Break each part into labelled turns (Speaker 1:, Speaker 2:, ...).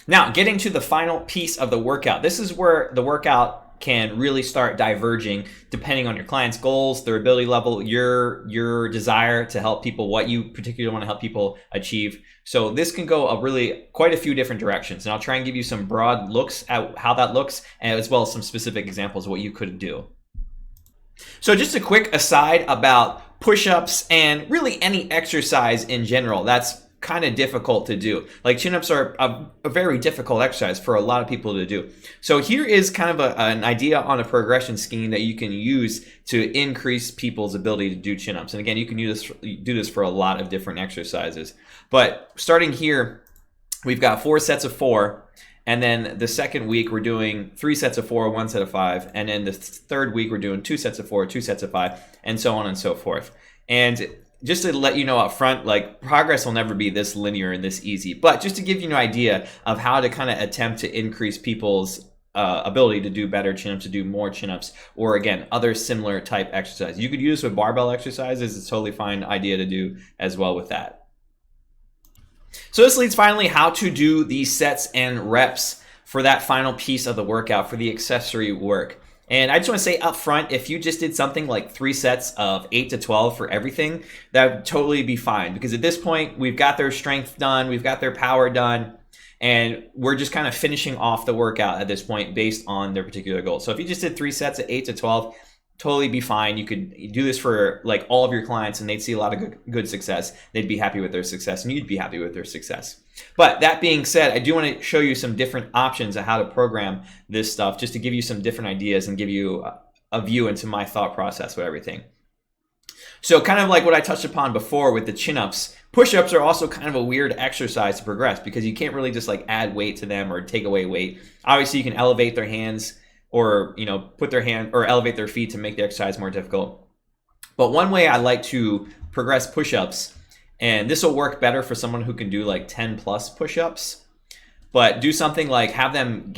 Speaker 1: Now, getting to the final piece of the workout. This is where the workout can really start diverging depending on your client's goals, their ability level, your desire to help people, what you particularly want to help people achieve. So this can go quite a few different directions, and I'll try and give you some broad looks at how that looks, as well as some specific examples of what you could do. So just a quick aside about push-ups and really any exercise in general that's kind of difficult to do. Like chin-ups are a very difficult exercise for a lot of people to do. So here is kind of an idea on a progression scheme that you can use to increase people's ability to do chin-ups. And again, you can do this for a lot of different exercises. But starting here, we've got 4 sets of 4. And then the second week, we're doing 3 sets of 4, 1 set of 5. And then the third week, we're doing 2 sets of 4, 2 sets of 5, and so on and so forth. And just to let you know up front, like progress will never be this linear and this easy. But just to give you an idea of how to kind of attempt to increase people's ability to do better chin-ups, to do more chin-ups, or again, other similar type exercises. You could use this with barbell exercises. It's a totally fine idea to do as well with that. So this leads finally how to do the sets and reps for that final piece of the workout, for the accessory work. And I just want to say up front, if you just did something like 3 sets of 8 to 12 for everything, that would totally be fine. Because at this point, we've got their strength done, we've got their power done, and we're just kind of finishing off the workout at this point based on their particular goals. So if you just did 3 sets at 8 to 12, totally be fine. You could do this for like all of your clients and they'd see a lot of good success. They'd be happy with their success and you'd be happy with their success. But that being said, I do want to show you some different options of how to program this stuff, just to give you some different ideas and give you a view into my thought process with everything. So kind of like what I touched upon before with the chin-ups, push-ups are also kind of a weird exercise to progress because you can't really just like add weight to them or take away weight. Obviously you can elevate their hands or put their hand or elevate their feet to make the exercise more difficult. But one way I like to progress push-ups, and this will work better for someone who can do like 10 plus push-ups, but do something like have them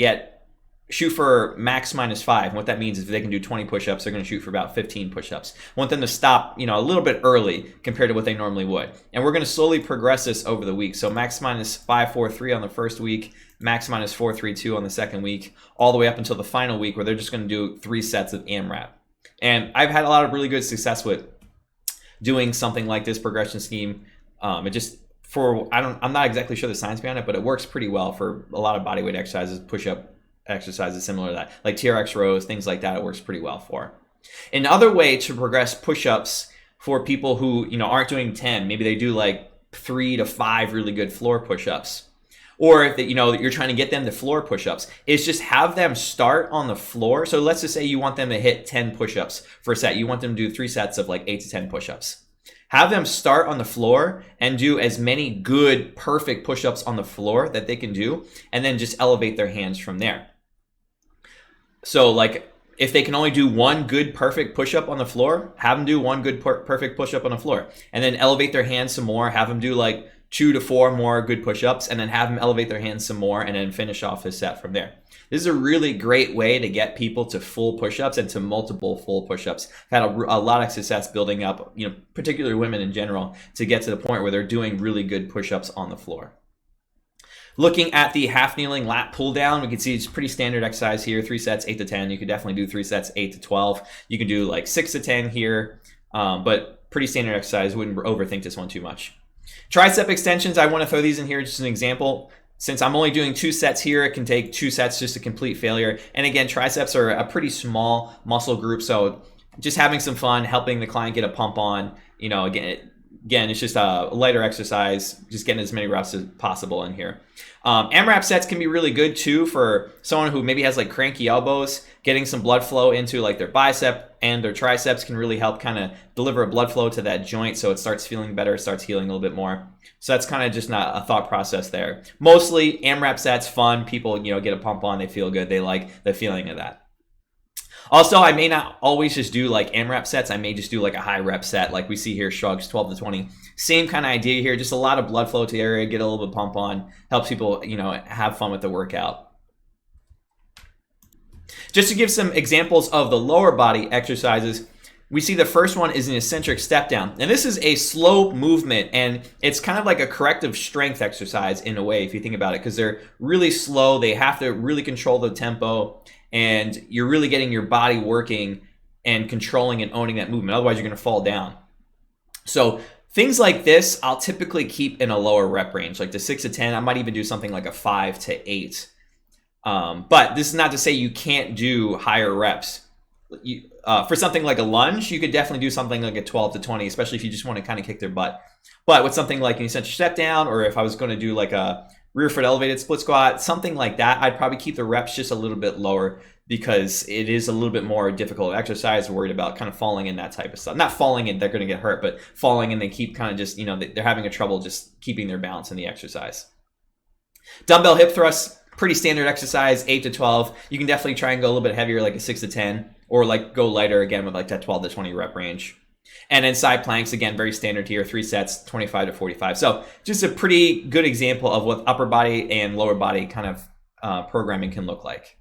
Speaker 1: shoot for max -5. And what that means is if they can do 20 push-ups, they're going to shoot for about 15 push-ups. Want them to stop, a little bit early compared to what they normally would. And we're going to slowly progress this over the week. So max -5, 4, 3 on the first week, max -4, 3, 2 on the second week, all the way up until the final week where they're just going to do 3 sets of AMRAP. And I've had a lot of really good success with doing something like this progression scheme. I'm not exactly sure the science behind it, but it works pretty well for a lot of bodyweight exercises, push-up exercises similar to that, like TRX rows, things like that. It works pretty well for. Another way to progress push-ups for people who aren't doing 10, maybe they do like 3 to 5 really good floor push-ups, or if you're trying to get them to floor push-ups, is just have them start on the floor. So let's just say you want them to hit 10 push-ups for a set. You want them to do 3 sets of like 8 to 10 push-ups. Have them start on the floor and do as many good, perfect push-ups on the floor that they can do, and then just elevate their hands from there. So like if they can only do 1 good, perfect push-up on the floor, have them do 1 good, perfect push-up on the floor, and then elevate their hands some more, have them do like 2 to 4 more good push-ups, and then have them elevate their hands some more, and then finish off his set from there. This is a really great way to get people to full push-ups and to multiple full push-ups. I've had a lot of success building up, particularly women in general, to get to the point where they're doing really good push-ups on the floor. Looking at the half kneeling lat pull down, we can see it's pretty standard exercise here, 3 sets, 8 to 10. You could definitely do 3 sets, 8 to 12. You can do like 6 to 10 here, but pretty standard exercise. Wouldn't overthink this one too much. Tricep extensions, I want to throw these in here just as an example. Since I'm only doing 2 sets here, it can take 2 sets just to complete failure. And again, triceps are a pretty small muscle group, so just having some fun, helping the client get a pump on, again, it's just a lighter exercise, just getting as many reps as possible in here. AMRAP sets can be really good too for someone who maybe has like cranky elbows. Getting some blood flow into like their bicep and their triceps can really help kind of deliver a blood flow to that joint so it starts feeling better, starts healing a little bit more. So that's kind of just not a thought process there. Mostly AMRAP sets, fun, people get a pump on, they feel good, they like the feeling of that. Also, I may not always just do like AMRAP sets. I may just do like a high rep set like we see here, shrugs 12 to 20. Same kind of idea here, just a lot of blood flow to the area, get a little bit of pump on, helps people, have fun with the workout. Just to give some examples of the lower body exercises, we see the first one is an eccentric step down. And this is a slow movement, and it's kind of like a corrective strength exercise in a way, if you think about it, because they're really slow. They have to really control the tempo, and you're really getting your body working and controlling and owning that movement. Otherwise, you're going to fall down. So things like this, I'll typically keep in a lower rep range, like the 6 to 10. I might even do something like a 5 to 8. But this is not to say you can't do higher reps. For something like a lunge, you could definitely do something like a 12 to 20, especially if you just want to kind of kick their butt. But with something like an eccentric step down, or if I was going to do like a rear foot elevated split squat, something like that, I'd probably keep the reps just a little bit lower, because it is a little bit more difficult exercise. Worried about kind of falling in that type of stuff. Not falling in, they're going to get hurt, but falling and they keep kind of just, they're having a trouble just keeping their balance in the exercise. Dumbbell hip thrusts, pretty standard exercise, 8 to 12. You can definitely try and go a little bit heavier, like a 6 to 10, or like go lighter again with like that 12 to 20 rep range. And then side planks, again, very standard here, 3 sets, 25 to 45. So just a pretty good example of what upper body and lower body kind of programming can look like.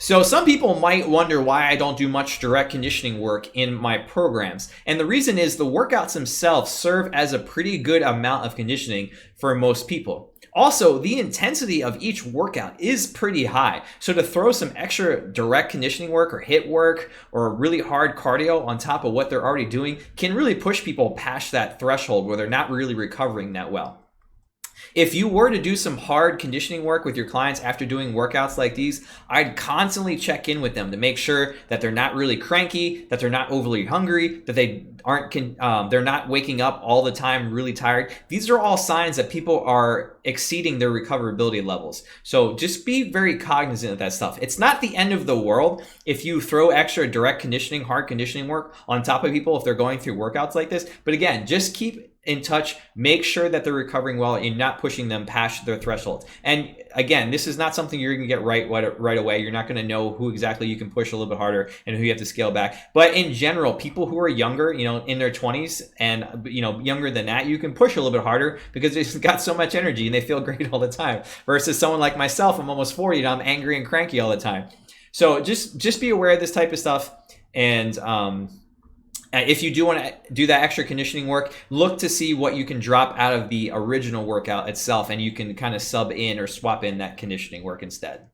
Speaker 1: So some people might wonder why I don't do much direct conditioning work in my programs. And the reason is the workouts themselves serve as a pretty good amount of conditioning for most people. Also, the intensity of each workout is pretty high. So to throw some extra direct conditioning work or HIIT work or really hard cardio on top of what they're already doing can really push people past that threshold where they're not really recovering that well. If you were to do some hard conditioning work with your clients after doing workouts like these, I'd constantly check in with them to make sure that they're not really cranky, that they're not overly hungry, that they're not waking up all the time really tired. These are all signs that people are exceeding their recoverability levels. So just be very cognizant of that stuff. It's not the end of the world if you throw extra direct conditioning, hard conditioning work on top of people if they're going through workouts like this. But again, just keep in touch, make sure that they're recovering well and not pushing them past their threshold. And again, this is not something you're going to get right away. You're not going to know who exactly you can push a little bit harder and who you have to scale back. But in general, people who are younger, in their 20s and younger than that, you can push a little bit harder because they've got so much energy and they feel great all the time. Versus someone like myself, I'm almost 40 and I'm angry and cranky all the time. So just be aware of this type of stuff. And if you do want to do that extra conditioning work, look to see what you can drop out of the original workout itself, and you can kind of sub in or swap in that conditioning work instead.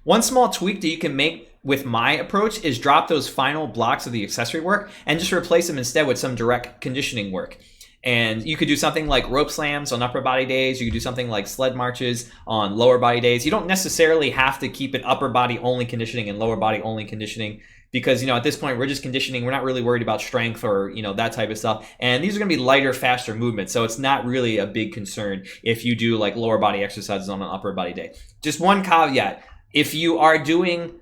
Speaker 1: One small tweak that you can make with my approach is drop those final blocks of the accessory work and just replace them instead with some direct conditioning work. And you could do something like rope slams on upper body days. You could do something like sled marches on lower body days. You don't necessarily have to keep it upper body only conditioning and lower body only conditioning, because at this point we're just conditioning. We're not really worried about strength or that type of stuff. And these are going to be lighter, faster movements, so it's not really a big concern if you do like lower body exercises on an upper body day. Just one caveat: if you are doing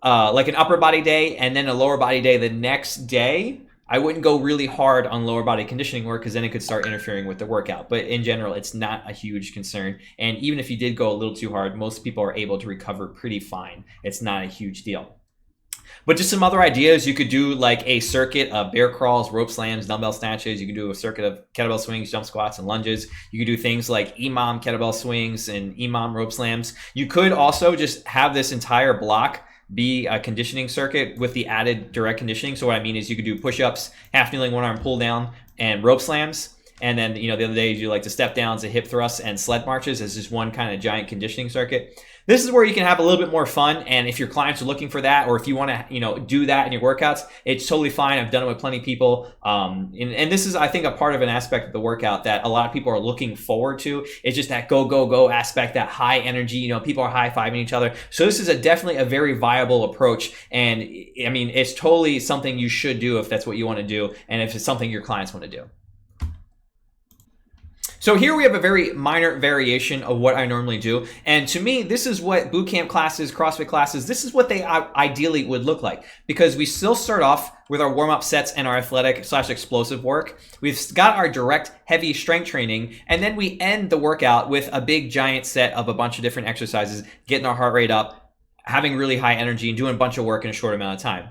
Speaker 1: like an upper body day and then a lower body day the next day, I wouldn't go really hard on lower body conditioning work, because then it could start interfering with the workout. But in general, it's not a huge concern. And even if you did go a little too hard, most people are able to recover pretty fine. It's not a huge deal. But just some other ideas: you could do like a circuit of bear crawls, rope slams, dumbbell snatches. You could do a circuit of kettlebell swings, jump squats, and lunges. You could do things like EMOM kettlebell swings and EMOM rope slams. You could also just have this entire block be a conditioning circuit with the added direct conditioning. So what I mean is you could do push-ups, half kneeling, one arm pull down, and rope slams. And then, the other day you do like the step downs, the hip thrusts, and sled marches as just one kind of giant conditioning circuit. This is where you can have a little bit more fun. And if your clients are looking for that, or if you want to, do that in your workouts, it's totally fine. I've done it with plenty of people. And this is, I think, a part of an aspect of the workout that a lot of people are looking forward to. It's just that go, go, go aspect, that high energy, people are high-fiving each other. So this is definitely a very viable approach. And I mean, it's totally something you should do if that's what you want to do, and if it's something your clients want to do. So here we have a very minor variation of what I normally do. And to me, this is what bootcamp classes, CrossFit classes, this is what they ideally would look like. Because we still start off with our warm-up sets and our athletic/explosive work. We've got our direct heavy strength training, and then we end the workout with a big giant set of a bunch of different exercises, getting our heart rate up, having really high energy, and doing a bunch of work in a short amount of time.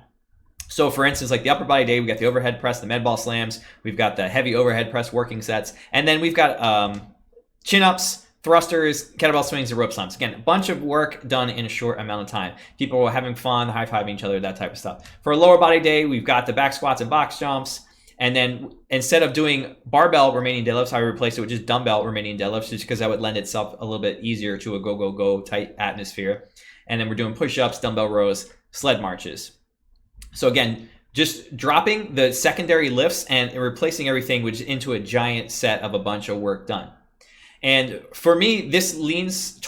Speaker 1: So for instance, like the upper body day, we got the overhead press, the med ball slams, we've got the heavy overhead press working sets, and then we've got chin-ups, thrusters, kettlebell swings, and rope slumps. Again, a bunch of work done in a short amount of time. People are having fun, high-fiving each other, that type of stuff. For a lower body day, we've got the back squats and box jumps. And then instead of doing barbell remaining deadlifts, I replaced it with just dumbbell remaining deadlifts, just because that would lend itself a little bit easier to a go tight atmosphere. And then we're doing push-ups, dumbbell rows, sled marches. So again, just dropping the secondary lifts and replacing everything into a giant set of a bunch of work done. And for me, this leans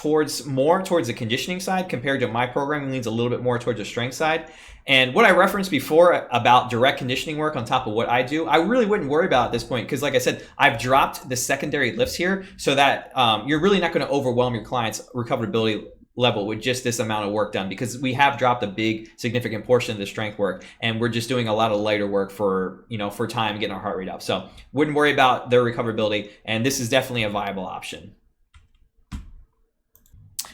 Speaker 1: more towards the conditioning side compared to my programming leans a little bit more towards the strength side. And what I referenced before about direct conditioning work on top of what I do, I really wouldn't worry about at this point, because like I said, I've dropped the secondary lifts here so that you're really not going to overwhelm your client's recoverability level with just this amount of work done, because we have dropped a big significant portion of the strength work and we're just doing a lot of lighter work for time, getting our heart rate up. So wouldn't worry about their recoverability, and this is definitely a viable option.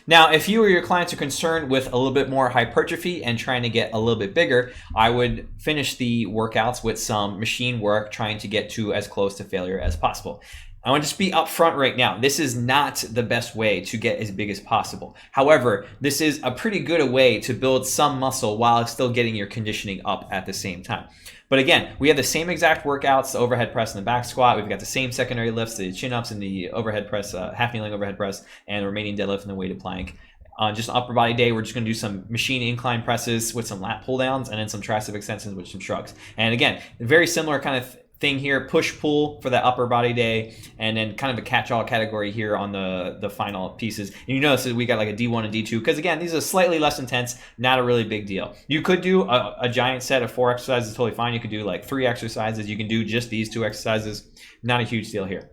Speaker 1: Now, if you or your clients are concerned with a little bit more hypertrophy and trying to get a little bit bigger, I would finish the workouts with some machine work, trying to get to as close to failure as possible. I want to just be upfront right now. This is not the best way to get as big as possible. However, this is a pretty good way to build some muscle while still getting your conditioning up at the same time. But again, we have the same exact workouts, the overhead press and the back squat. We've got the same secondary lifts, the chin-ups and the overhead press, half kneeling overhead press, and the remaining deadlift and the weighted plank. On just an upper body day, we're just going to do some machine incline presses with some lat pull downs, and then some tricep extensions with some shrugs. And again, very similar kind of thing here, push pull for that upper body day, and then kind of a catch-all category here on the final pieces. And you notice that we got like a D1 and D2, because again, these are slightly less intense, not a really big deal. You could do a giant set of 4 exercises, totally fine. You could do like 3 exercises. You can do just these 2 exercises. Not a huge deal here.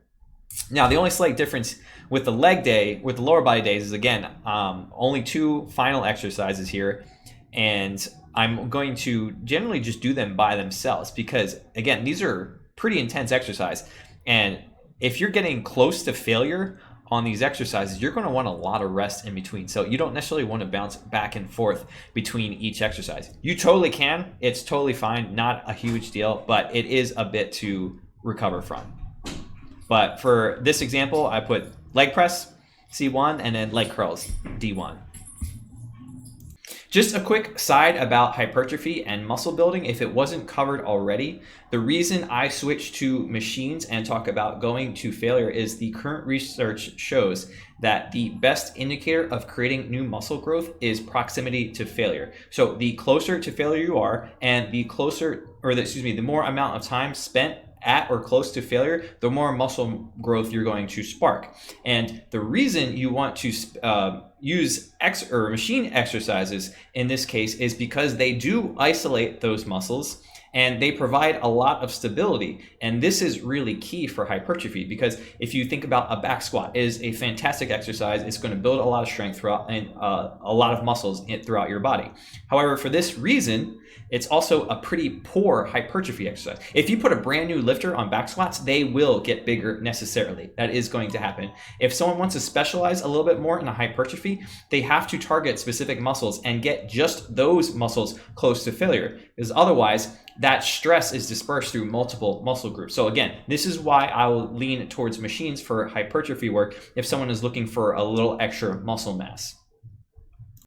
Speaker 1: Now, the only slight difference with the leg day, with the lower body days, is again, only 2 final exercises here, and I'm going to generally just do them by themselves, because again, these are pretty intense exercise. And if you're getting close to failure on these exercises, you're going to want a lot of rest in between. So you don't necessarily want to bounce back and forth between each exercise. You totally can. It's totally fine. Not a huge deal, but it is a bit to recover from. But for this example, I put leg press, C1, and then leg curls, D1. Just a quick side about hypertrophy and muscle building, if it wasn't covered already. The reason I switched to machines and talk about going to failure is the current research shows that the best indicator of creating new muscle growth is proximity to failure. So the closer to failure you are, and the more amount of time spent at or close to failure, the more muscle growth you're going to spark. And the reason you want to use machine exercises in this case is because they do isolate those muscles and they provide a lot of stability. And this is really key for hypertrophy, because if you think about a back squat, it is a fantastic exercise. It's going to build a lot of strength throughout, and a lot of muscles throughout your body. However, for this reason, it's also a pretty poor hypertrophy exercise. If you put a brand new lifter on back squats, they will get bigger necessarily. That is going to happen. If someone wants to specialize a little bit more in a hypertrophy, they have to target specific muscles and get just those muscles close to failure, because otherwise that stress is dispersed through multiple muscle groups. So again, this is why I will lean towards machines for hypertrophy work if someone is looking for a little extra muscle mass.